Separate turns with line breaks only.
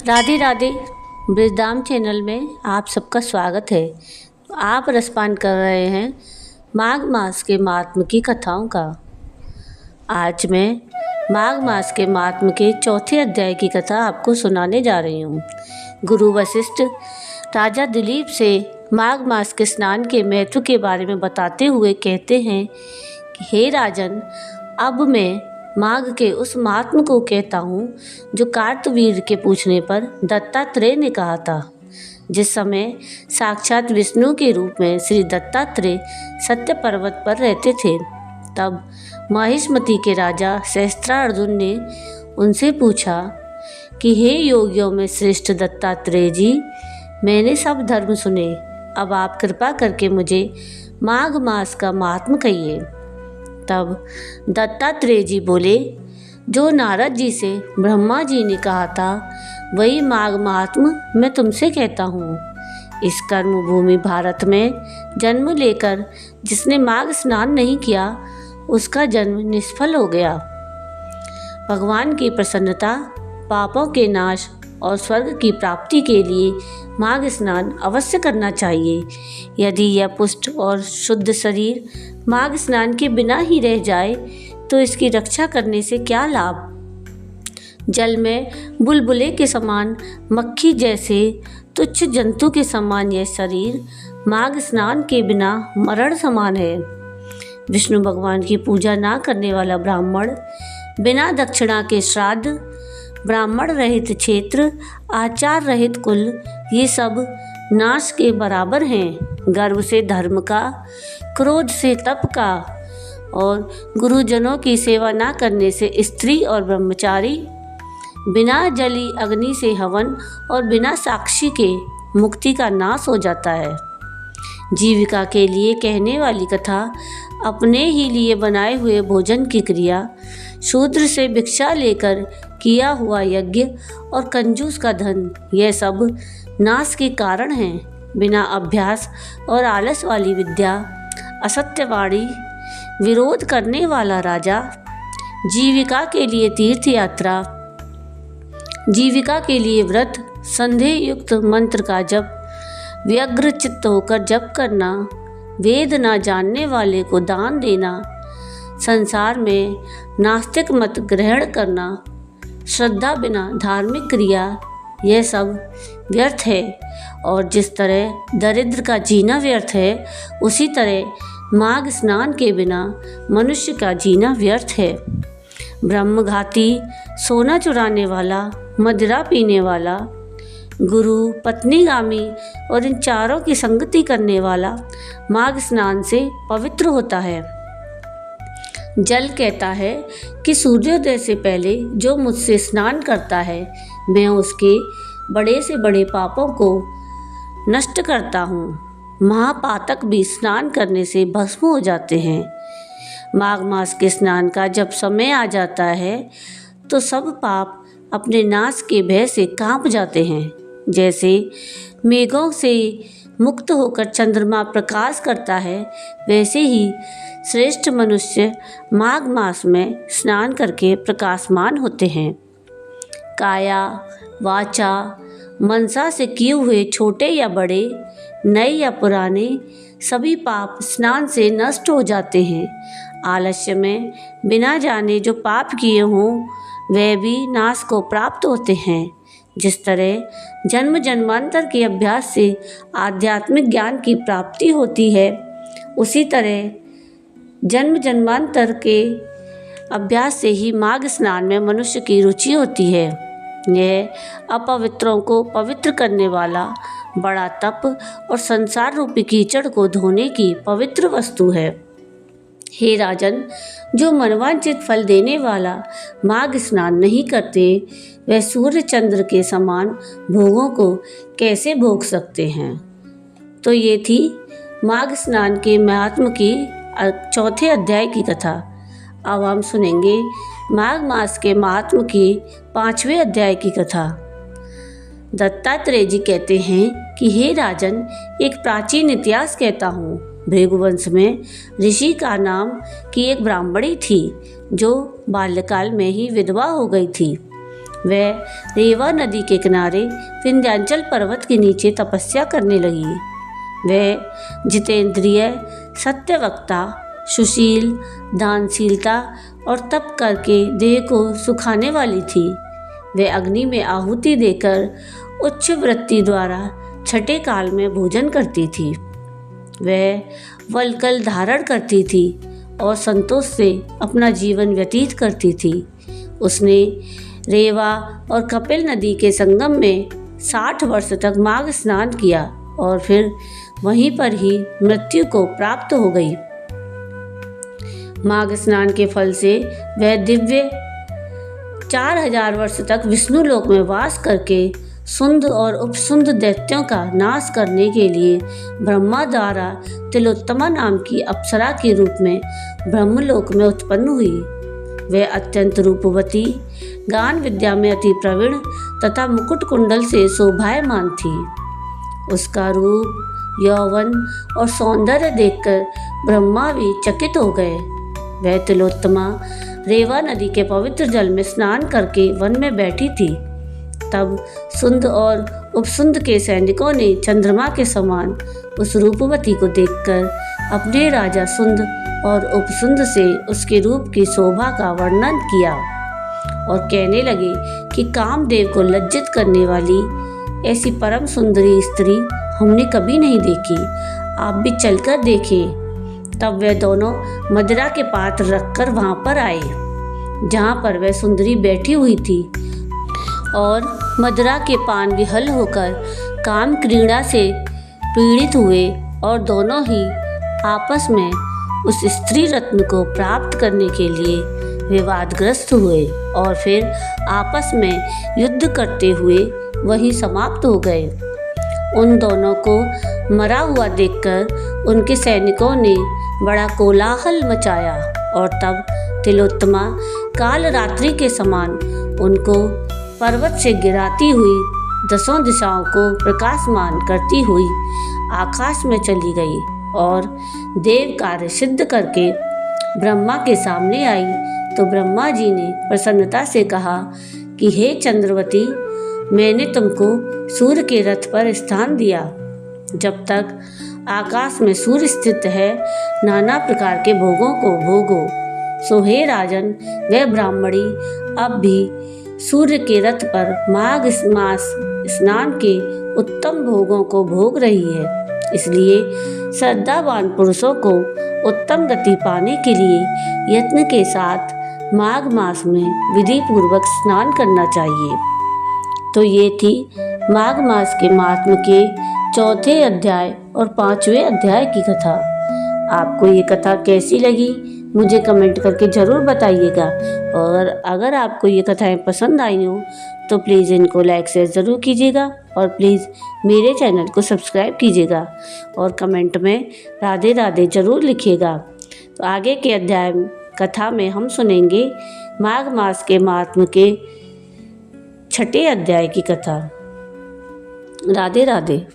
Radhe Radhe. Brajdham channel में आप सबका स्वागत है। आप रसपान कर रहे हैं माघ मास के महात्म की कथाओं का। आज मैं माघ मास के महात्म के चौथे अध्याय की कथा आपको सुनाने जा रही हूँ। गुरु वशिष्ठ राजा दिलीप से माघ मास के स्नान के महत्व के बारे में बताते हुए कहते हैं कि हे राजन, अब मैं माघ के उस महात्म को कहता हूँ जो कार्तवीर्य के पूछने पर दत्तात्रेय ने कहा था। जिस समय साक्षात विष्णु के रूप में श्री दत्तात्रेय सत्य पर्वत पर रहते थे, तब महिष्मति के राजा सहस्त्रार्जुन ने उनसे पूछा कि हे योगियों में श्रेष्ठ दत्तात्रेय जी, मैंने सब धर्म सुने, अब आप कृपा करके मुझे माघ मास का महात्म कहिए। तब दत्तात्रेय जी बोले, जो नारद जी से ब्रह्मा जी ने कहा था वही माघ महात्म मैं तुमसे कहता हूँ। इस कर्म भूमि भारत में जन्म लेकर जिसने माघ स्नान नहीं किया, उसका जन्म निष्फल हो गया। भगवान की प्रसन्नता, पापों के नाश और स्वर्ग की प्राप्ति के लिए माघ स्नान अवश्य करना चाहिए। यदि यह पुष्ट और शुद्ध शरीर माघ स्नान के बिना ही रह जाए तो इसकी रक्षा करने से क्या लाभ। जल में बुलबुले के समान, मक्खी जैसे तुच्छ जंतु के समान यह शरीर माघ स्नान के बिना मरण समान है। विष्णु भगवान की पूजा ना करने वाला ब्राह्मण, बिना दक्षिणा के श्राद्ध, ब्राह्मण रहित क्षेत्र, आचार रहित कुल, ये सब नाश के बराबर हैं। गर्व से धर्म का, क्रोध से तप का और गुरुजनों की सेवा ना करने से स्त्री और ब्रह्मचारी, बिना जली अग्नि से हवन और बिना साक्षी के मुक्ति का नाश हो जाता है। जीविका के लिए कहने वाली कथा, अपने ही लिए बनाए हुए भोजन की क्रिया, शूद्र से भिक्षा लेकर किया हुआ यज्ञ और कंजूस का धन, यह सब नाश के कारण हैं। बिना अभ्यास और आलस वाली विद्या, असत्यवाणी, विरोध करने वाला राजा, जीविका के लिए तीर्थ यात्रा, जीविका के लिए व्रत, संदेह युक्त मंत्र का जप, व्यग्र चित्त होकर जप करना, वेद ना जानने वाले को दान देना, संसार में नास्तिक मत ग्रहण करना, श्रद्धा बिना धार्मिक क्रिया, यह सब व्यर्थ है। और जिस तरह दरिद्र का जीना व्यर्थ है, उसी तरह माघ स्नान के बिना मनुष्य का जीना व्यर्थ है। ब्रह्मघाती, सोना चुराने वाला, मदिरा पीने वाला, गुरु, पत्नीगामी और इन चारों की संगति करने वाला माघ स्नान से पवित्र होता है। जल कहता है कि सूर्योदय से पहले जो मुझसे स्नान करता है, मैं उसके बड़े से बड़े पापों को नष्ट करता हूँ। महापातक भी स्नान करने से भस्म हो जाते हैं। माघ मास के स्नान का जब समय आ जाता है तो सब पाप अपने नाश के भय से कांप जाते हैं। जैसे मेघों से मुक्त होकर चंद्रमा प्रकाश करता है, वैसे ही श्रेष्ठ मनुष्य माघ मास में स्नान करके प्रकाशमान होते हैं। काया, वाचा, मनसा से किए हुए छोटे या बड़े, नए या पुराने, सभी पाप स्नान से नष्ट हो जाते हैं। आलस्य में बिना जाने जो पाप किए हों, वे भी नाश को प्राप्त होते हैं। जिस तरह जन्म जन्मांतर के अभ्यास से आध्यात्मिक ज्ञान की प्राप्ति होती है, उसी तरह जन्म जन्मांतर के अभ्यास से ही माघ स्नान में मनुष्य की रुचि होती है। यह अपवित्रों को पवित्र करने वाला बड़ा तप और संसार रूपी कीचड़ को धोने की पवित्र वस्तु है। हे राजन, जो मनवांचित फल देने वाला माघ स्नान नहीं करते, वह सूर्य चंद्र के समान भोगों को कैसे भोग सकते हैं। तो ये थी माघ स्नान के महात्म की चौथे अध्याय की कथा। अब हम सुनेंगे माघ मास के महात्म की 5वें अध्याय की कथा। दत्तात्रेय जी कहते हैं कि हे राजन, एक प्राचीन इतिहास कहता हूँ। भृगुवंश में ऋषि का नाम की एक ब्राह्मणी थी, जो बाल्यकाल में ही विधवा हो गई थी। वह रेवा नदी के किनारे विंध्याचल पर्वत के नीचे तपस्या करने लगी। वह जितेंद्रिय, सत्यवक्ता, सुशील, दानशीलता और तप करके देह को सुखाने वाली थी। वह अग्नि में आहुति देकर उच्च वृत्ति द्वारा छठे काल में भोजन करती थी। वह वल्कल धारण करती थी और संतोष से अपना जीवन व्यतीत करती थी। उसने रेवा और कपिल नदी के संगम में 60 वर्ष तक माघ स्नान किया और फिर वहीं पर ही मृत्यु को प्राप्त हो गई। माघ स्नान के फल से वह दिव्य 4000 वर्ष तक विष्णु लोक में वास करके सुंद और उपसुंद दैत्यों का नाश करने के लिए ब्रह्मा द्वारा तिलोत्तमा नाम की अप्सरा के रूप में ब्रह्मलोक में उत्पन्न हुई। वह अत्यंत रूपवती, गान विद्या में अति प्रवीण तथा मुकुट कुंडल से शोभायमान थी। उसका रूप, यौवन और सौंदर्य देखकर ब्रह्मा भी चकित हो गए। वह तिलोत्तमा रेवा नदी के पवित्र जल में स्नान करके वन में बैठी थी। तब सुंद और उपसुंद के सैनिकों ने चंद्रमा के समान उस रूपवती को देखकर अपने राजा सुंद और उपसुंद से उसके रूप की शोभा का वर्णन किया और कहने लगे कि कामदेव को लज्जित करने वाली ऐसी परम सुंदरी स्त्री हमने कभी नहीं देखी, आप भी चलकर देखें। तब वे दोनों मदिरा के पात्र रखकर वहां पर आए जहां पर वह सुंदरी बैठी हुई थी और मदिरा के पान विहल होकर काम क्रीड़ा से पीड़ित हुए और दोनों ही आपस में उस स्त्री रत्न को प्राप्त करने के लिए विवादग्रस्त हुए और फिर आपस में युद्ध करते हुए वहीं समाप्त हो गए। उन दोनों को मरा हुआ देखकर उनके सैनिकों ने बड़ा कोलाहल मचाया और तब तिलोत्तमा काल रात्रि के समान उनको पर्वत से गिराती हुई 10 दिशाओं को प्रकाशमान करती हुई आकाश में चली गई और देव कार्य सिद्ध करके ब्रह्मा के सामने आई। तो ब्रह्मा जी ने प्रसन्नता से कहा कि हे चंद्रवती, मैंने तुमको सूर्य के रथ पर स्थान दिया। जब तक आकाश में सूर्य स्थित है, नाना प्रकार के भोगों को भोगो। सो हे राजन, वह ब्राह्मणी अब भी सूर्य के रथ पर माघ मास स्नान के उत्तम भोगों को भोग रही है। इसलिए श्रद्धावान पुरुषों को उत्तम गति पाने के लिए यत्न के साथ माघ मास में विधि पूर्वक स्नान करना चाहिए। तो ये थी माघ मास के महात्म्य के 4थे अध्याय और 5वें अध्याय की कथा। आपको ये कथा कैसी लगी मुझे कमेंट करके ज़रूर बताइएगा और अगर आपको ये कथाएं पसंद आई हो तो प्लीज़ इनको लाइक शेयर ज़रूर कीजिएगा और प्लीज़ मेरे चैनल को सब्सक्राइब कीजिएगा और कमेंट में राधे राधे ज़रूर लिखिएगा। तो आगे के अध्याय कथा में हम सुनेंगे माघ मास के महात्म्य के 6ठे अध्याय की कथा। राधे राधे।